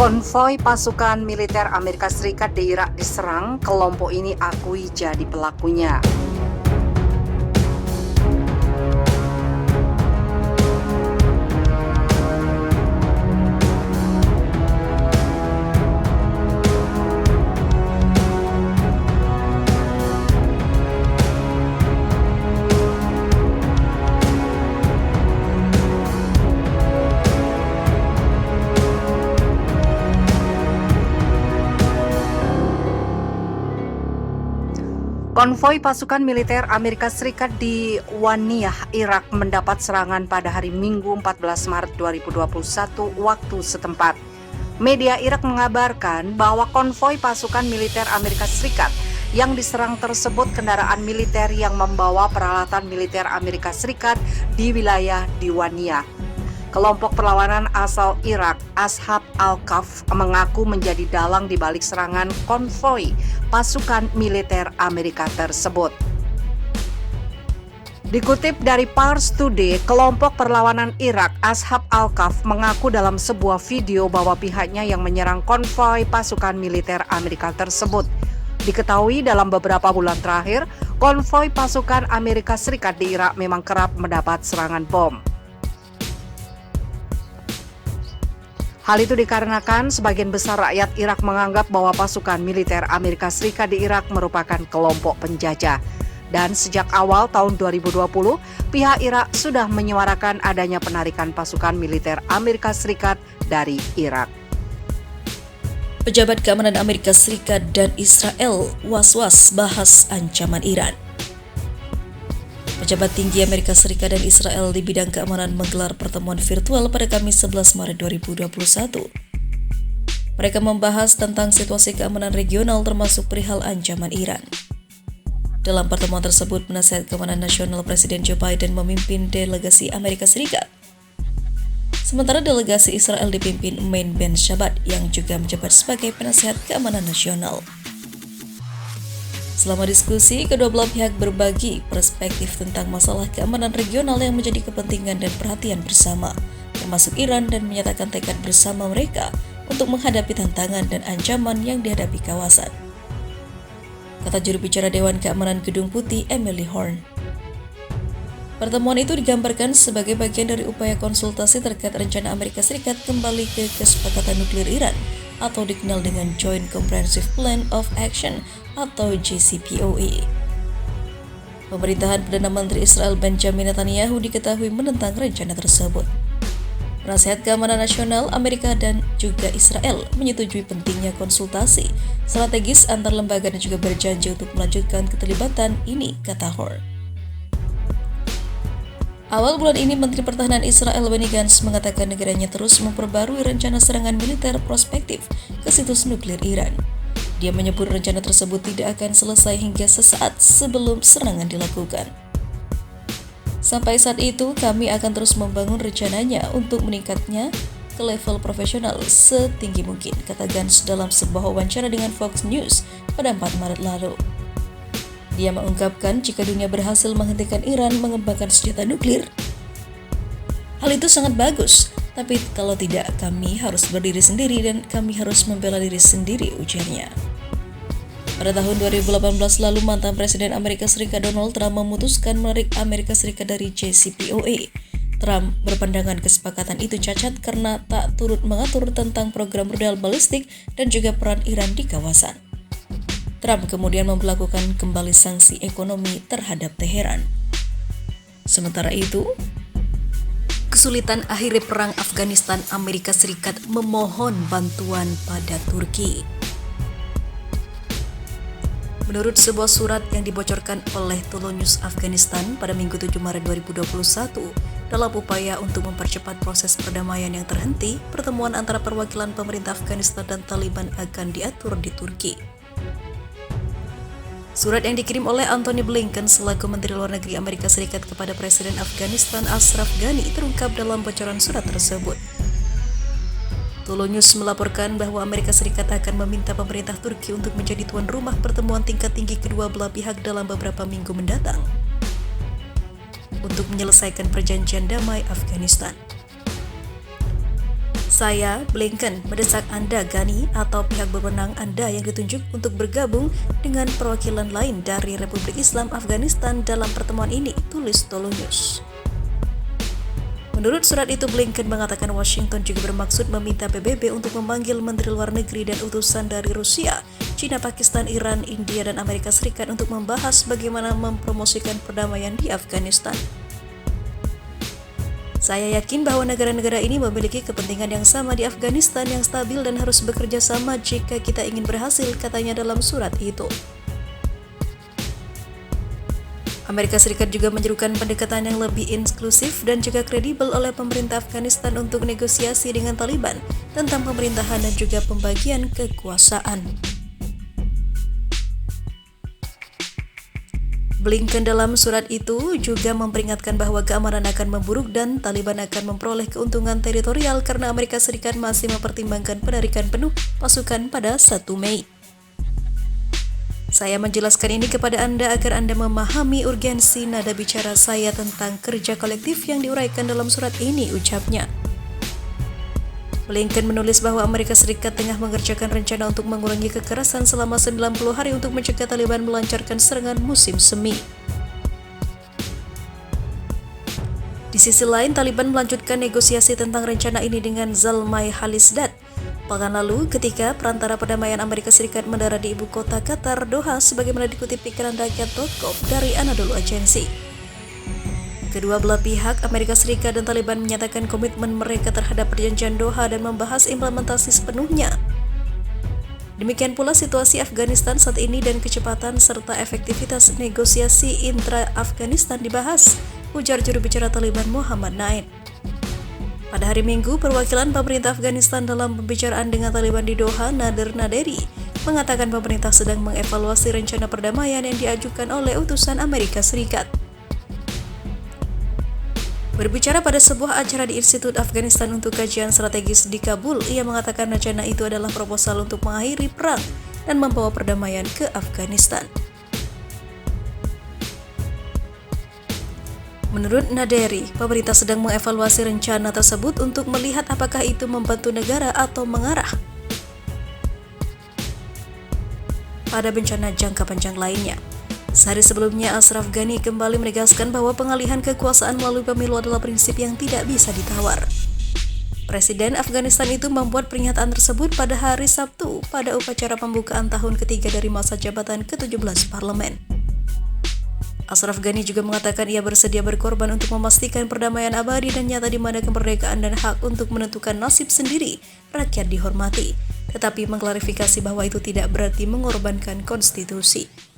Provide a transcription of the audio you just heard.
Konvoi pasukan militer Amerika Serikat di Irak diserang, kelompok ini akui jadi pelakunya. Konvoi pasukan militer Amerika Serikat di Waniyah, Irak mendapat serangan pada hari Minggu 14 Maret 2021 waktu setempat. Media Irak mengabarkan bahwa konvoi pasukan militer Amerika Serikat yang diserang tersebut kendaraan militer yang membawa peralatan militer Amerika Serikat di wilayah Diwaniyah. Kelompok perlawanan asal Irak, Ashab al-Kahf, mengaku menjadi dalang di balik serangan konvoi pasukan militer Amerika tersebut. Dikutip dari Pars Today, kelompok perlawanan Irak, Ashab al-Kahf, mengaku dalam sebuah video bahwa pihaknya yang menyerang konvoi pasukan militer Amerika tersebut. Diketahui dalam beberapa bulan terakhir, konvoi pasukan Amerika Serikat di Irak memang kerap mendapat serangan bom. Hal itu dikarenakan sebagian besar rakyat Irak menganggap bahwa pasukan militer Amerika Serikat di Irak merupakan kelompok penjajah. Dan sejak awal tahun 2020, pihak Irak sudah menyuarakan adanya penarikan pasukan militer Amerika Serikat dari Irak. Pejabat keamanan Amerika Serikat dan Israel was-was bahas ancaman Iran. Pejabat tinggi Amerika Serikat dan Israel di bidang keamanan menggelar pertemuan virtual pada Kamis 11 Maret 2021. Mereka membahas tentang situasi keamanan regional termasuk perihal ancaman Iran. Dalam pertemuan tersebut, penasihat keamanan nasional Presiden Joe Biden memimpin delegasi Amerika Serikat. Sementara delegasi Israel dipimpin Mein Ben Shabbat yang juga menjabat sebagai penasihat keamanan nasional. Selama diskusi, kedua belah pihak berbagi perspektif tentang masalah keamanan regional yang menjadi kepentingan dan perhatian bersama, termasuk Iran, dan menyatakan tekad bersama mereka untuk menghadapi tantangan dan ancaman yang dihadapi kawasan. Kata juru bicara Dewan Keamanan Gedung Putih, Emily Horn. Pertemuan itu digambarkan sebagai bagian dari upaya konsultasi terkait rencana Amerika Serikat kembali ke kesepakatan nuklir Iran atau dikenal dengan Joint Comprehensive Plan of Action atau JCPOA. Pemerintahan Perdana Menteri Israel Benjamin Netanyahu diketahui menentang rencana tersebut. Penasihat Keamanan Nasional Amerika dan juga Israel menyetujui pentingnya konsultasi strategis antar lembaga dan juga berjanji untuk melanjutkan keterlibatan ini, kata Horn. Awal bulan ini, Menteri Pertahanan Israel Benny Gantz mengatakan negaranya terus memperbarui rencana serangan militer prospektif ke situs nuklir Iran. Dia menyebut rencana tersebut tidak akan selesai hingga sesaat sebelum serangan dilakukan. Sampai saat itu, kami akan terus membangun rencananya untuk meningkatnya ke level profesional setinggi mungkin, kata Gantz dalam sebuah wawancara dengan Fox News pada 4 Maret lalu. Dia mengungkapkan jika dunia berhasil menghentikan Iran mengembangkan senjata nuklir, hal itu sangat bagus, tapi kalau tidak, kami harus berdiri sendiri dan kami harus membela diri sendiri, ujarnya. Pada tahun 2018 lalu, mantan Presiden Amerika Serikat Donald Trump memutuskan menarik Amerika Serikat dari JCPOA. Trump berpandangan kesepakatan itu cacat karena tak turut mengatur tentang program rudal balistik dan juga peran Iran di kawasan. Trump kemudian memberlakukan kembali sanksi ekonomi terhadap Teheran. Sementara itu, kesulitan akhiri perang Afghanistan, Amerika Serikat memohon bantuan pada Turki. Menurut sebuah surat yang dibocorkan oleh Tolonews Afghanistan pada Minggu 7 Maret 2021, dalam upaya untuk mempercepat proses perdamaian yang terhenti, pertemuan antara perwakilan pemerintah Afghanistan dan Taliban akan diatur di Turki. Surat yang dikirim oleh Antony Blinken selaku Menteri Luar Negeri Amerika Serikat kepada Presiden Afghanistan Ashraf Ghani terungkap dalam bocoran surat tersebut. Tolonews melaporkan bahwa Amerika Serikat akan meminta pemerintah Turki untuk menjadi tuan rumah pertemuan tingkat tinggi kedua belah pihak dalam beberapa minggu mendatang untuk menyelesaikan perjanjian damai Afghanistan. Saya, Blinken, mendesak Anda, Ghani, atau pihak berwenang Anda yang ditunjuk untuk bergabung dengan perwakilan lain dari Republik Islam Afghanistan dalam pertemuan ini, tulis Tolo News. Menurut surat itu, Blinken mengatakan Washington juga bermaksud meminta PBB untuk memanggil Menteri Luar Negeri dan utusan dari Rusia, China, Pakistan, Iran, India, dan Amerika Serikat untuk membahas bagaimana mempromosikan perdamaian di Afghanistan. Saya yakin bahwa negara-negara ini memiliki kepentingan yang sama di Afghanistan yang stabil dan harus bekerja sama jika kita ingin berhasil, katanya dalam surat itu. Amerika Serikat juga menyerukan pendekatan yang lebih inklusif dan juga kredibel oleh pemerintah Afghanistan untuk negosiasi dengan Taliban tentang pemerintahan dan juga pembagian kekuasaan. Blinken dalam surat itu juga memperingatkan bahwa keamanan akan memburuk dan Taliban akan memperoleh keuntungan teritorial karena Amerika Serikat masih mempertimbangkan penarikan penuh pasukan pada 1 Mei. Saya menjelaskan ini kepada Anda agar Anda memahami urgensi nada bicara saya tentang kerja kolektif yang diuraikan dalam surat ini, ucapnya. Blinken menulis bahwa Amerika Serikat tengah mengerjakan rencana untuk mengurangi kekerasan selama 90 hari untuk mencegah Taliban melancarkan serangan musim semi. Di sisi lain, Taliban melanjutkan negosiasi tentang rencana ini dengan Zalmay Khalilzad pekan lalu ketika perantara perdamaian Amerika Serikat mendarat di ibu kota Qatar, Doha, sebagaimana dikutip pikiran rakyat.com dari Anadolu Agency. Kedua belah pihak, Amerika Serikat dan Taliban, menyatakan komitmen mereka terhadap perjanjian Doha dan membahas implementasi sepenuhnya. Demikian pula situasi Afghanistan saat ini dan kecepatan serta efektivitas negosiasi intra-Afghanistan dibahas, ujar juru bicara Taliban Muhammad Naim. Pada hari Minggu, perwakilan pemerintah Afghanistan dalam pembicaraan dengan Taliban di Doha, Nader Naderi, mengatakan pemerintah sedang mengevaluasi rencana perdamaian yang diajukan oleh utusan Amerika Serikat. Berbicara pada sebuah acara di Institut Afghanistan untuk Kajian Strategis di Kabul, ia mengatakan rencana itu adalah proposal untuk mengakhiri perang dan membawa perdamaian ke Afghanistan. Menurut Naderi, pemerintah sedang mengevaluasi rencana tersebut untuk melihat apakah itu membantu negara atau mengarah pada bencana jangka panjang lainnya. Sehari sebelumnya, Ashraf Ghani kembali menegaskan bahwa pengalihan kekuasaan melalui pemilu adalah prinsip yang tidak bisa ditawar. Presiden Afghanistan itu membuat pernyataan tersebut pada hari Sabtu pada upacara pembukaan tahun ketiga dari masa jabatan ke-17 parlemen. Ashraf Ghani juga mengatakan ia bersedia berkorban untuk memastikan perdamaian abadi dan nyata di mana kemerdekaan dan hak untuk menentukan nasib sendiri rakyat dihormati, tetapi mengklarifikasi bahwa itu tidak berarti mengorbankan konstitusi.